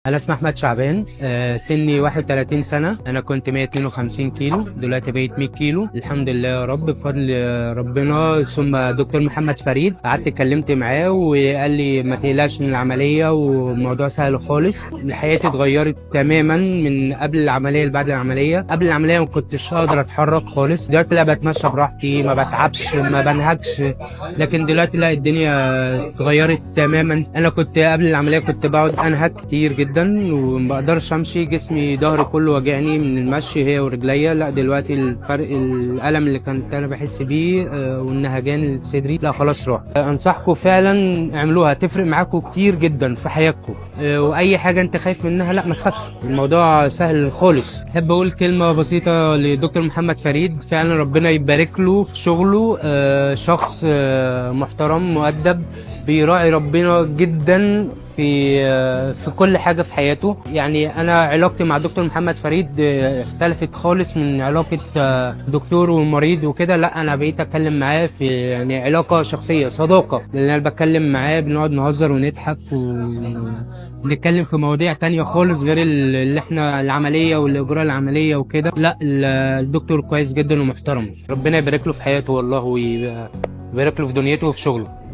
أنا اسمي أحمد شعبان، سني 31 سنة. أنا كنت 152 كيلو، دلوقتي بقيت 100 كيلو الحمد لله يا رب بفضل ربنا. ثم دكتور محمد فريد قعدت اتكلمت معاه وقال لي ما تقلقش من العملية والموضوع سهل خالص. حياتي اتغيرت تماما من قبل العملية لبعد العملية. قبل العملية ما كنتش أقدر أتحرك خالص، دلوقتي لا بتمشى براحتي، ما بتعبش، ما بنهكش. لكن دلوقتي لا، الدنيا اتغيرت تماما. أنا كنت قبل العملية كنت بقعد أنهك كتير جدا وما بقدرش امشي، جسمي ظهري كله وجعني من المشي هي ورجليا. لا دلوقتي الفرق، الالم اللي كنت انا بحس بيه والنهجان اللي في صدري لا خلاص راح. انصحكم فعلا اعملوها، تفرق معاكم كتير جدا في حياتكم. واي حاجه انت خايف منها لا ما تخافش، الموضوع سهل خالص. احب اقول كلمه بسيطه لدكتور محمد فريد، فعلا ربنا يبارك له في شغله. شخص محترم مؤدب، بيراعي ربنا جدا في كل حاجه في حياته. يعني انا علاقتي مع دكتور محمد فريد اختلفت خالص من علاقه دكتور ومريض وكده. لا انا بقيت اتكلم معاه في يعني علاقه شخصيه، صداقه، لان انا بتكلم معاه بنقعد نهزر ونضحك ونتكلم في مواضيع تانية خالص غير اللي احنا العمليه والاجراء العمليه وكده. لا الدكتور كويس جدا ومحترم، ربنا يبارك له في حياته والله، ويبارك له في دنيته وفي شغله.